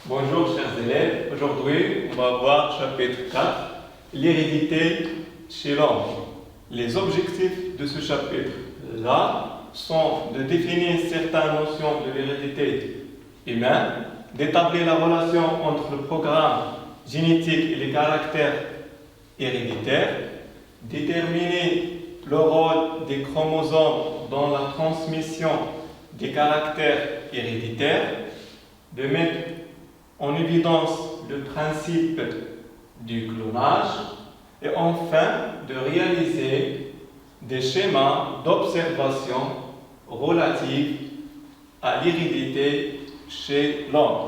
Bonjour chers élèves, aujourd'hui on va voir chapitre 4, l'hérédité chez l'homme. Les objectifs de ce chapitre-là sont de définir certaines notions de l'hérédité humaine, d'établir la relation entre le programme génétique et les caractères héréditaires, déterminer le rôle des chromosomes dans la transmission des caractères héréditaires, de mettre en évidence le principe du clonage et enfin de réaliser des schémas d'observation relatifs à l'hérédité chez l'homme.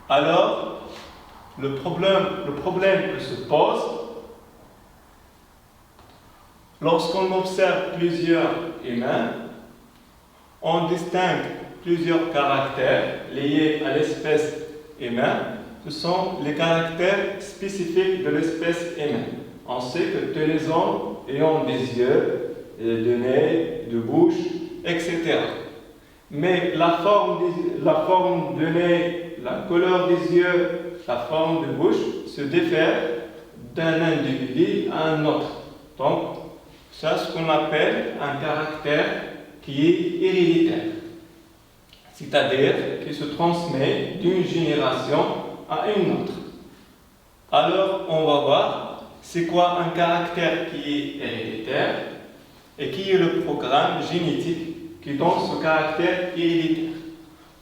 Alors, le problème que se pose lorsqu'on observe plusieurs humains, on distingue plusieurs caractères liés à l'espèce humaine. Ce sont les caractères spécifiques de l'espèce humaine. On sait que tous les hommes ayant des yeux, de nez, de bouche, etc. Mais la forme de nez, la couleur des yeux, la forme de bouche se diffèrent d'un individu à un autre. Donc, c'est ce qu'on appelle un caractère qui est héréditaire, c'est-à-dire qui se transmet d'une génération à une autre. Alors, on va voir c'est quoi un caractère qui est héréditaire et qui est le programme génétique qui donne ce caractère héréditaire.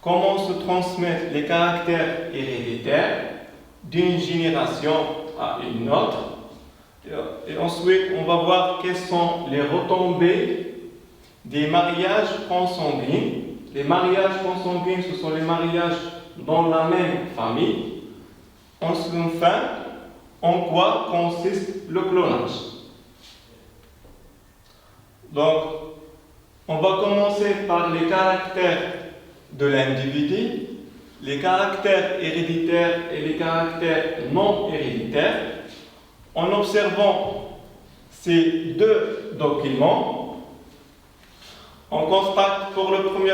Comment se transmettent les caractères héréditaires d'une génération à une autre. Et ensuite, on va voir quelles sont les retombées des mariages consanguins. Les mariages consanguins, ce sont les mariages dans la même famille. Enfin, en quoi consiste le clonage? Donc, on va commencer par les caractères de l'individu, les caractères héréditaires et les caractères non héréditaires. En observant ces deux documents, on constate pour le premier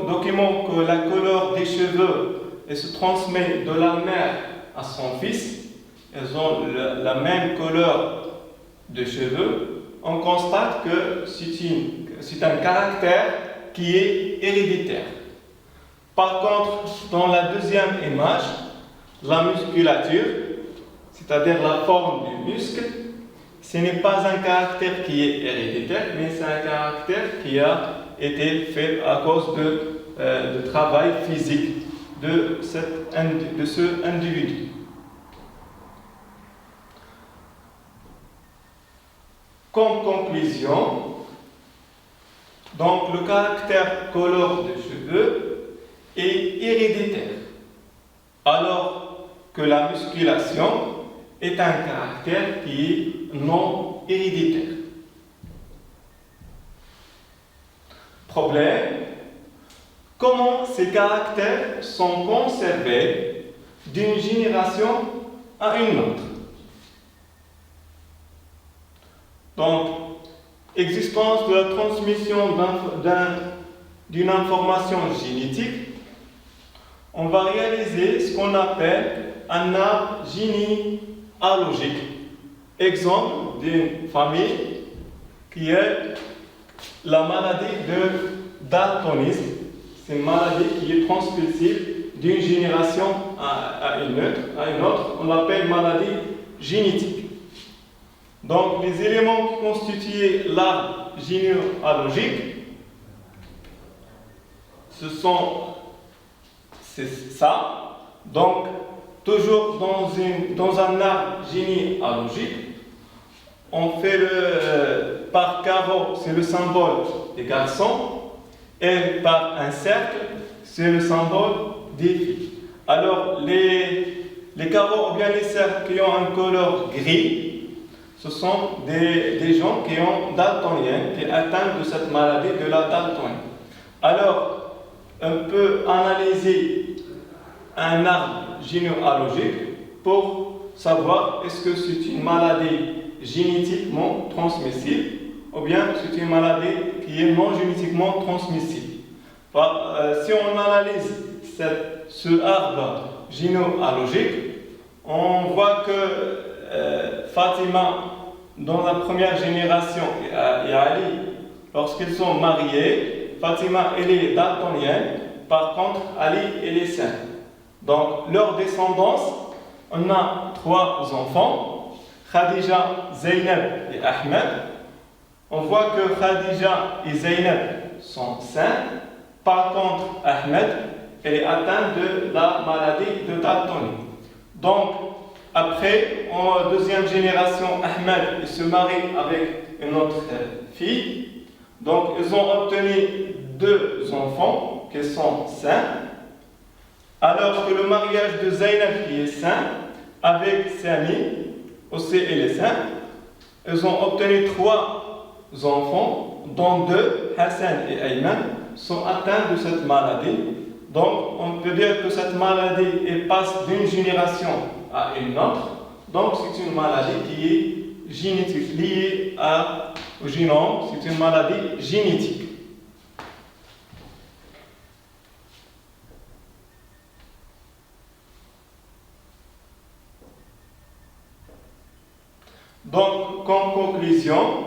document que la couleur des cheveux se transmet de la mère à son fils. Elles ont la même couleur de cheveux. On constate que c'est un caractère qui est héréditaire. Par contre, dans la deuxième image, la musculature, c'est-à-dire la forme du muscle, ce n'est pas un caractère qui est héréditaire, mais c'est un caractère qui a été fait à cause de travail physique de ce individu. Comme conclusion, donc le caractère couleur des cheveux est héréditaire, alors que la musculation est un caractère qui est non héréditaire. Problème, comment ces caractères sont conservés d'une génération à une autre? Donc, existence de la transmission d'une information génétique, on va réaliser ce qu'on appelle un arbre généalogique. Exemple d'une famille qui est la maladie de daltonisme. C'est une maladie qui est transmissible d'une génération à une autre. On l'appelle maladie génétique. Donc, les éléments qui constituent l'arbre généalogique, c'est ça. Donc, toujours dans un arbre généalogique, on fait par carreau, c'est le symbole des garçons, et par un cercle, c'est le symbole des filles. Alors, les carreaux ou bien les cercles qui ont une couleur gris, ce sont des gens qui ont daltonien, qui atteignent de cette maladie de la daltonie. Alors, on peut analyser un arbre généalogique pour savoir est-ce que c'est une maladie génétiquement transmissible ou bien c'est une maladie qui est non génétiquement transmissible. Si on analyse ce arbre généalogique, on voit que Fatima, dans la première génération, et Ali, lorsqu'ils sont mariés, Fatima, elle est daltonienne, par contre, Ali, elle est saint. Donc, leur descendance, on a 3 enfants, Khadija, Zaynab et Ahmed. On voit que Khadija et Zaynab sont saints. Par contre, Ahmed, elle est atteinte de la maladie de daltonie. Donc, après, en deuxième génération, Ahmed il se marie avec une autre fille. Donc, ils ont obtenu 2 enfants qui sont saints. Alors que le mariage de Zaynab qui est saint avec Sami, aussi elle est saint, ils ont obtenu 3 enfants, dont 2, Hassan et Ayman, sont atteints de cette maladie. Donc, on peut dire que cette maladie passe d'une génération à une autre. Donc, c'est une maladie qui est génétique, liée au génome. C'est une maladie génétique. Donc, comme conclusion,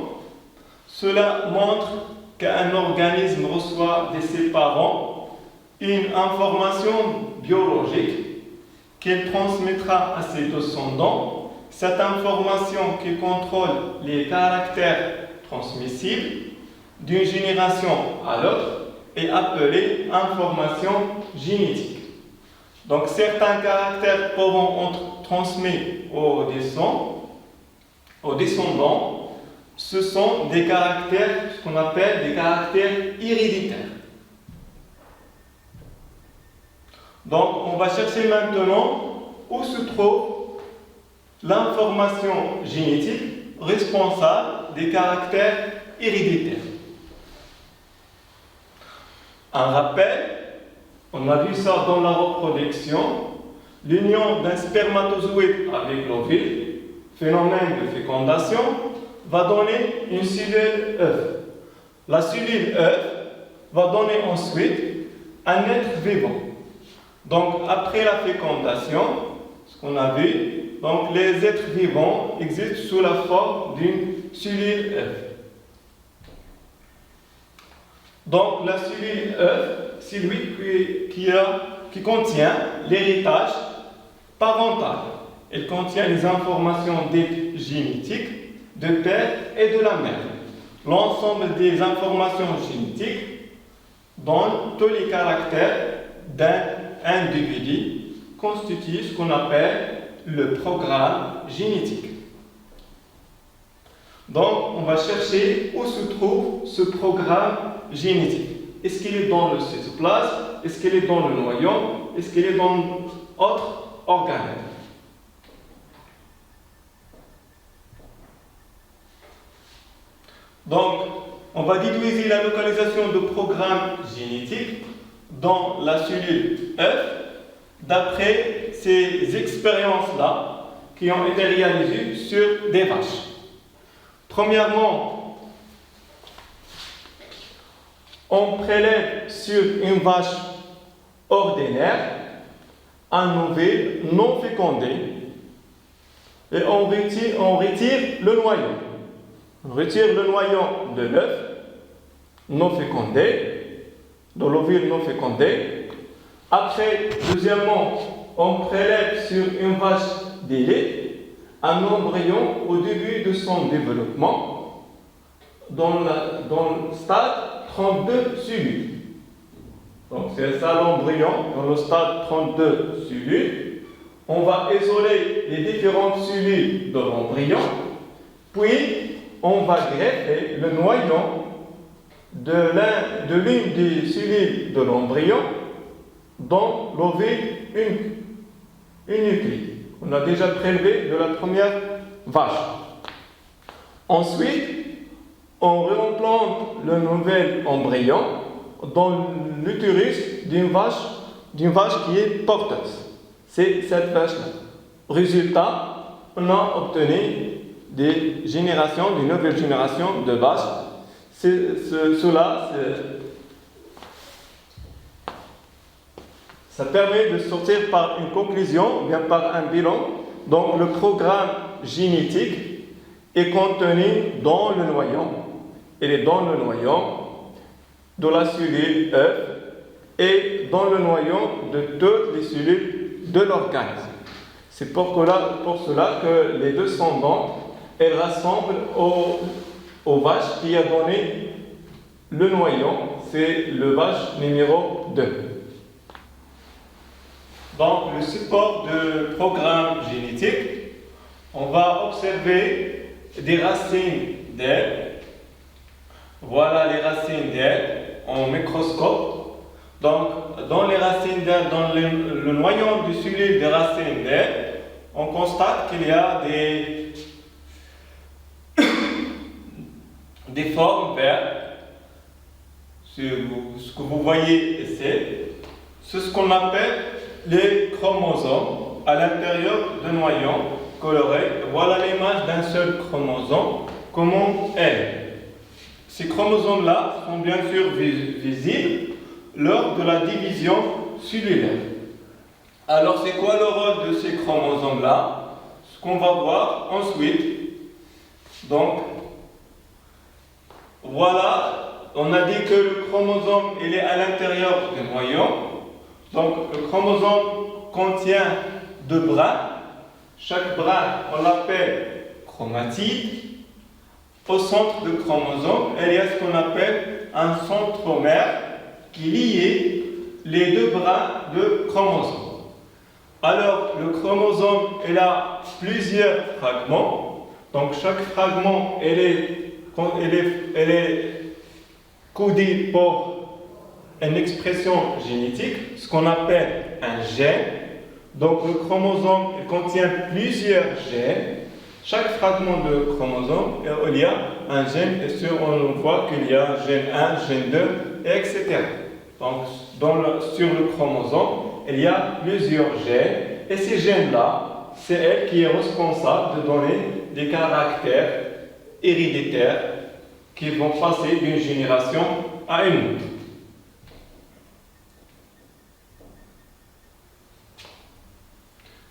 cela montre qu'un organisme reçoit de ses parents une information biologique qu'il transmettra à ses descendants. Cette information qui contrôle les caractères transmissibles d'une génération à l'autre est appelée information génétique. Donc, certains caractères pourront être transmis aux descendants. Ce sont des caractères, ce qu'on appelle des caractères héréditaires. Donc, on va chercher maintenant où se trouve l'information génétique responsable des caractères héréditaires. Un rappel, on a vu ça dans la reproduction, l'union d'un spermatozoïde avec l'ovule, phénomène de fécondation, va donner une cellule œuf. La cellule œuf va donner ensuite un être vivant. Donc, après la fécondation, ce qu'on a vu, donc les êtres vivants existent sous la forme d'une cellule œuf. Donc, la cellule œuf, c'est lui qui contient l'héritage parental. Elle contient les informations dites génétiques de père et de la mère. L'ensemble des informations génétiques donne tous les caractères d'un individu constitue ce qu'on appelle le programme génétique. Donc, on va chercher où se trouve ce programme génétique. Est-ce qu'il est dans le cytoplasme? Est-ce qu'il est dans le noyau? Est-ce qu'il est dans d'autres organes? Donc, on va déduire la localisation de programmes génétiques dans la cellule œuf d'après ces expériences-là qui ont été réalisées sur des vaches. Premièrement, on prélève sur une vache ordinaire un ovule non fécondé et on retire le noyau. On retire le noyau de l'œuf non fécondé, de l'ovule non fécondé. Après, deuxièmement, on prélève sur une vache de lait un embryon au début de son développement dans le stade 32 cellules. Donc c'est ça l'embryon dans le stade 32 cellules. On va isoler les différentes cellules de l'embryon, puis on va greffer le noyau de l'une des cellules de l'embryon dans l'ovule unique. On a déjà prélevé de la première vache. Ensuite, on réimplante le nouvel embryon dans l'utérus d'une vache qui est porteuse. C'est cette vache-là. Résultat, on a obtenu des nouvelles générations de vaches. Ça permet de sortir par une conclusion, bien par un bilan. Donc le programme génétique est contenu dans le noyau. Il est dans le noyau de la cellule œuf et dans le noyau de toutes les cellules de l'organisme. C'est pour cela que les descendants elles rassemblent aux vaches qui a donné le noyau, c'est le vache numéro 2. Donc, le support de programme génétique, on va observer des racines d'ailes. Voilà les racines d'ailes en microscope. Donc, dans les racines d'ailes, dans le noyau du cellules des racines d'ailes, on constate qu'il y a des formes vertes. Ce que vous voyez ici, c'est ce qu'on appelle les chromosomes à l'intérieur du noyau coloré. Voilà l'image d'un seul chromosome, comment elle. Ces chromosomes-là sont bien sûr visibles lors de la division cellulaire. Alors, c'est quoi le rôle de ces chromosomes-là? Ce qu'on va voir ensuite. Donc, voilà, on a dit que le chromosome il est à l'intérieur du noyau. Donc, le chromosome contient 2 brins. Chaque brin, on l'appelle chromatide. Au centre du chromosome, il y a ce qu'on appelle un centromère qui lie les 2 brins de chromosome. Alors, le chromosome, il a plusieurs fragments. Donc, chaque fragment, il est codé pour une expression génétique, ce qu'on appelle un gène. Donc, le chromosome il contient plusieurs gènes. Chaque fragment de chromosome, il y a un gène, et on voit qu'il y a gène 1, gène 2, etc. Donc, sur le chromosome, il y a plusieurs gènes, et ces gènes-là, c'est elle qui est responsable de donner des caractères héréditaires qui vont passer d'une génération à une autre.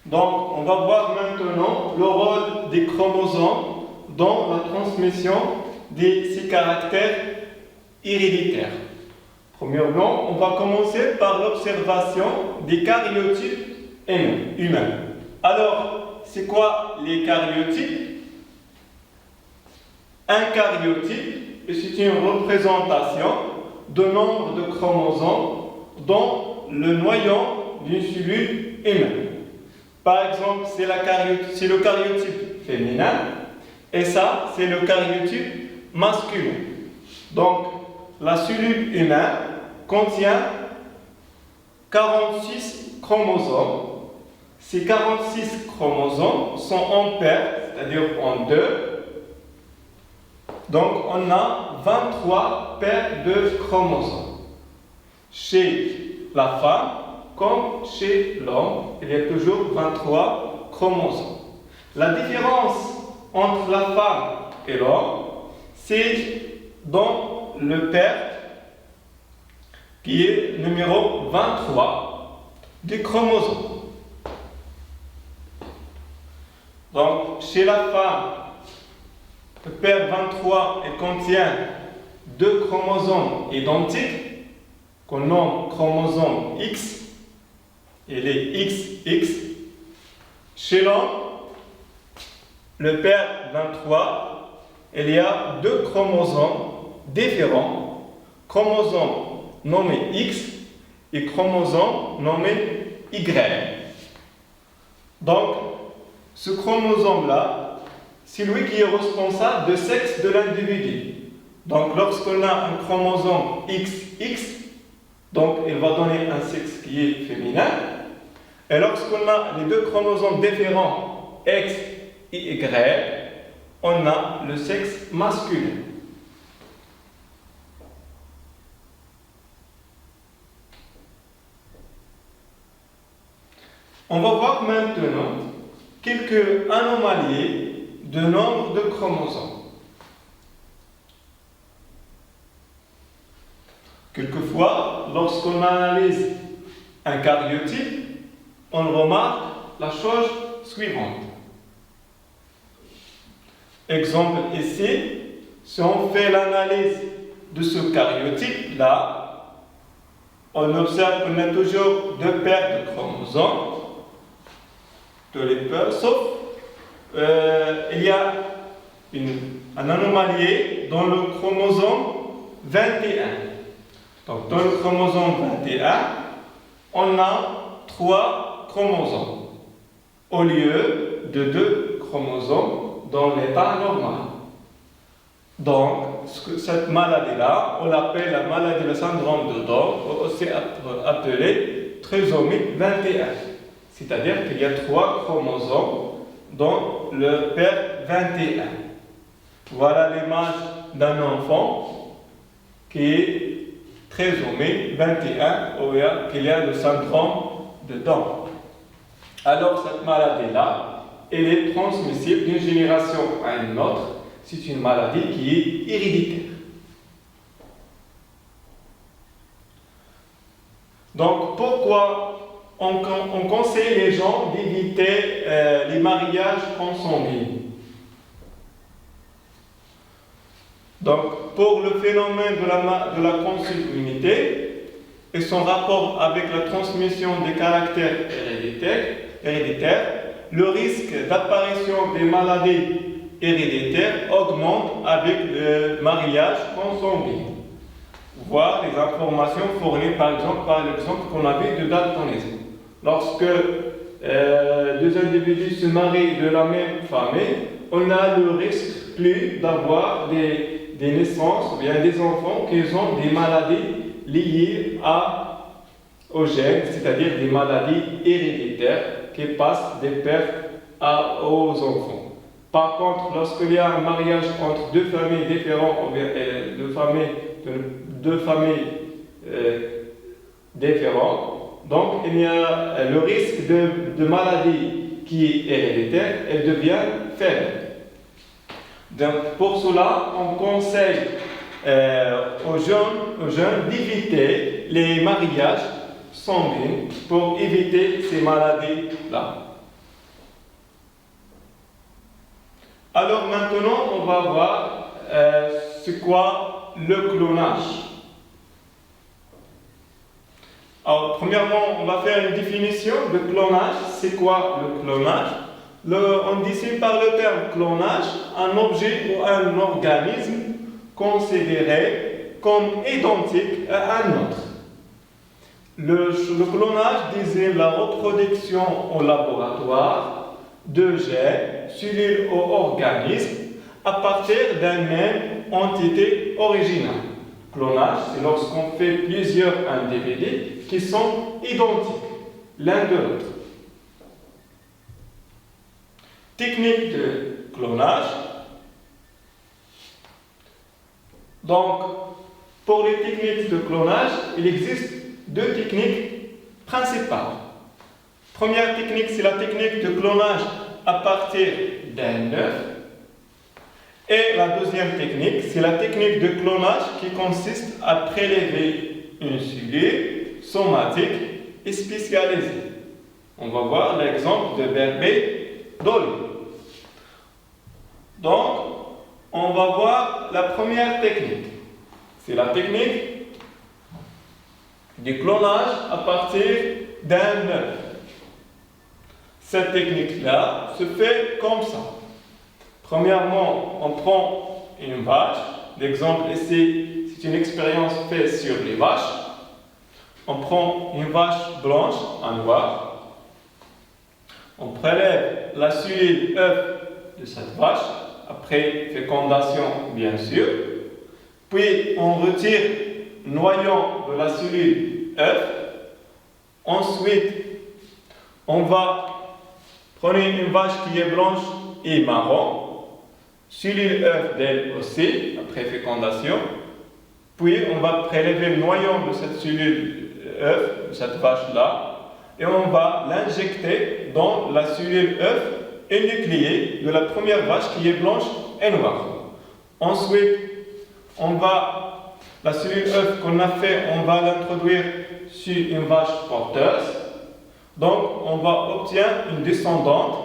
Donc, on va voir maintenant le rôle des chromosomes dans la transmission de ces caractères héréditaires. Premièrement, on va commencer par l'observation des karyotypes humains. Alors, c'est quoi les karyotypes? Un karyotype, c'est une représentation du nombre de chromosomes dans le noyau d'une cellule humaine. Par exemple, c'est le karyotype féminin et ça, c'est le karyotype masculin. Donc, la cellule humaine contient 46 chromosomes. Ces 46 chromosomes sont en paires, c'est-à-dire en 2. Donc, on a 23 paires de chromosomes. Chez la femme, comme chez l'homme, il y a toujours 23 chromosomes. La différence entre la femme et l'homme, c'est dans le père qui est numéro 23 du chromosome. Donc, chez la femme, le père 23 il contient 2 chromosomes identiques qu'on nomme chromosome X et les XX. Chez l'homme, le père 23, il y a 2 chromosomes différents, chromosome nommé X et chromosome nommé Y. Donc, ce chromosome-là, c'est lui qui est responsable du sexe de l'individu. Donc, lorsqu'on a un chromosome XX, donc il va donner un sexe qui est féminin. Et lorsqu'on a les 2 chromosomes différents, X et Y, on a le sexe masculin. On va voir maintenant quelques anomalies de nombre de chromosomes. Quelquefois, lorsqu'on analyse un karyotype, on remarque la chose suivante. Exemple ici, si on fait l'analyse de ce karyotype-là, on observe qu'on a toujours deux paires de chromosomes, sauf il y a un anomalie dans le chromosome 21. Donc dans le chromosome 21, on a 3 chromosomes au lieu de 2 chromosomes dans l'état normal. Donc cette maladie-là, on l'appelle la maladie, le syndrome de Down, aussi appelé trisomie 21. C'est-à-dire qu'il y a 3 chromosomes dans le père 21. Voilà l'image d'un enfant qui est trisomie 21, où il y a le syndrome de Down. Alors cette maladie-là, elle est transmissible d'une génération à une autre. C'est une maladie qui est héréditaire. Donc pourquoi on conseille les gens d'éviter les mariages consanguins? Donc pour le phénomène de la consanguinité et son rapport avec la transmission des caractères héréditaires, le risque d'apparition des maladies héréditaires augmente avec le mariage consanguin. Voir les informations fournies par l'exemple qu'on avait de daltonisme. Lorsque deux individus se marient de la même famille, on a le risque plus d'avoir des naissances ou bien des enfants qui ont des maladies liées aux gènes, c'est-à-dire des maladies héréditaires qui passent des pères aux enfants. Par contre, lorsqu'il y a un mariage entre deux familles différentes, ou bien deux familles différentes, donc il y a le risque de maladie qui est héréditaire, elle devient faible. Donc pour cela, on conseille aux jeunes d'éviter les mariages sanguins pour éviter ces maladies-là. Alors maintenant, on va voir c'est quoi le clonage. Alors premièrement, on va faire une définition de clonage. C'est quoi le clonage? On désigne par le terme clonage un objet ou un organisme considéré comme identique à un autre. Le clonage désigne la reproduction au laboratoire de gènes, cellules ou organismes à partir d'une même entité originale. Clonage, c'est lorsqu'on fait plusieurs individus qui sont identiques l'un de l'autre. Technique de clonage. Donc, pour les techniques de clonage, il existe deux techniques principales. Première technique, c'est la technique de clonage à partir d'un œuf. Et la deuxième technique, c'est la technique de clonage qui consiste à prélever une cellule somatique et spécialisée. On va voir l'exemple de Berbé Dolly. Donc, on va voir la première technique. C'est la technique du clonage à partir d'un œuf. Cette technique-là se fait comme ça. Premièrement, on prend une vache. L'exemple ici, c'est une expérience faite sur les vaches. On prend une vache blanche, un noir. On prélève la cellule œuf de cette vache, après fécondation bien sûr. Puis on retire le noyau de la cellule œuf. Ensuite, on va prendre une vache qui est blanche et marron. Cellule œuf d'elle aussi, après fécondation. Puis on va prélever le noyau de cette cellule œuf, de cette vache-là, et on va l'injecter dans la cellule œuf énucléée de la première vache qui est blanche et noire. Ensuite, la cellule œuf qu'on a fait, on va l'introduire sur une vache porteuse. Donc, on va obtenir une descendante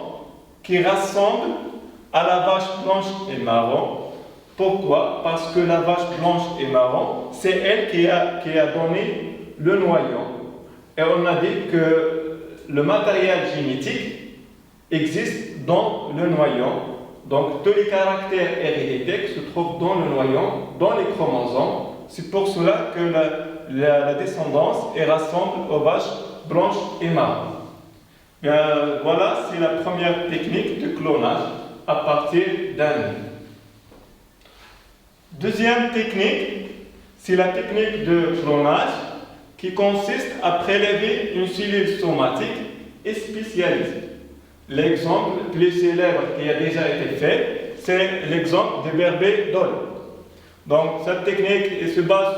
qui ressemble à la vache blanche et marron. Pourquoi? Parce que la vache blanche et marron, c'est elle qui a donné le noyau. Et on a dit que le matériel génétique existe dans le noyau. Donc, tous les caractères héréditaires se trouvent dans le noyau, dans les chromosomes. C'est pour cela que la descendance ressemble aux vaches blanches et marron. Voilà, c'est la première technique de clonage à partir d'un œuf. Deuxième technique, c'est la technique de clonage qui consiste à prélever une cellule somatique et spécialisée. L'exemple le plus célèbre qui a déjà été fait, c'est l'exemple de Berbé Dole. Donc, cette technique se base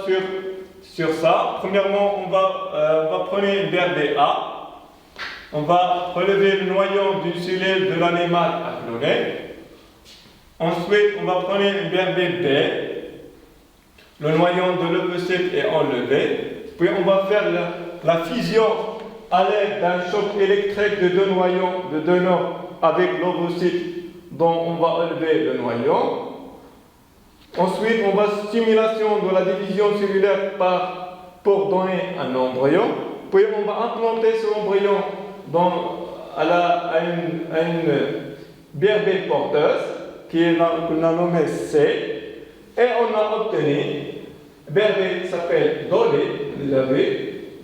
sur ça. Premièrement, on va prendre une Berbé A. On va prélever le noyau d'une cellule de l'animal à cloner. Ensuite, on va prendre une Berbé B. Le noyau de l'ovocyte est enlevé. Puis, on va faire la fusion à l'aide d'un choc électrique de deux noyaux de donneur avec l'ovocyte dont on va enlever le noyau. Ensuite, on va stimulation de la division cellulaire pour donner un embryon. Puis, on va implanter ce embryon à une Berbé porteuse qu'on a nommée C. Et on a obtenu, Berbé s'appelle Dolé,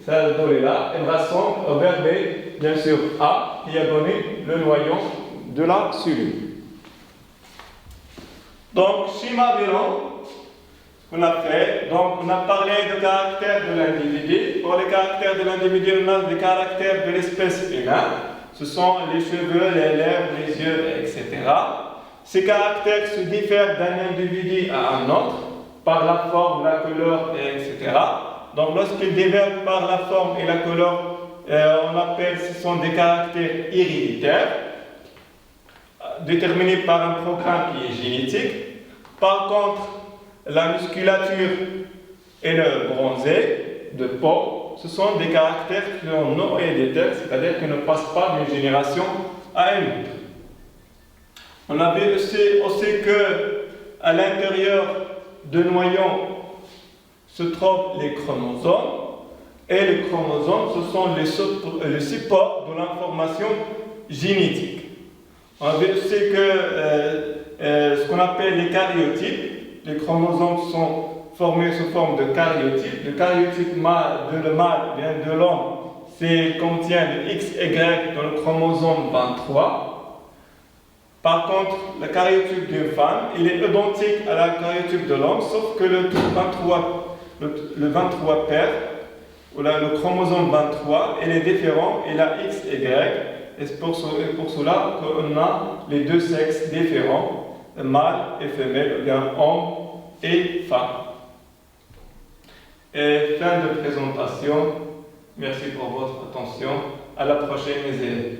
cette Dolé-là, elle ressemble au Berbé, bien sûr, A, qui a donné le noyau de la cellule. Donc, schéma bilan qu'on a fait, donc on a parlé de caractères de l'individu. Pour les caractères de l'individu, on a des caractères de l'espèce humaine. Ce sont les cheveux, les lèvres, les yeux, etc. Ces caractères se diffèrent d'un individu à un autre par la forme, la couleur, etc. Donc, lorsqu'ils divergent par la forme et la couleur, on appelle ce sont des caractères héréditaires déterminés par un programme qui est génétique. Par contre, la musculature et le bronzé de peau, ce sont des caractères qui sont non héréditaires, c'est-à-dire qui ne passent pas d'une génération à une autre. On a vu aussi que à l'intérieur de noyau se trouvent les chromosomes, et les chromosomes, ce sont les supports de l'information génétique. On a vu aussi que ce qu'on appelle les karyotypes, les chromosomes sont formés sous forme de karyotypes. Le karyotype mâle vient de l'homme, contient le XY dans le chromosome 23. Par contre, le karyotype d'une femme, il est identique à la karyotype de l'homme, sauf que le 23 paire, ou le chromosome 23, il est différent, il a XY, et c'est pour cela qu'on a les deux sexes différents, mâle et femelle, ou bien homme et femme. Et fin de présentation. Merci pour votre attention. À la prochaine, mes élèves.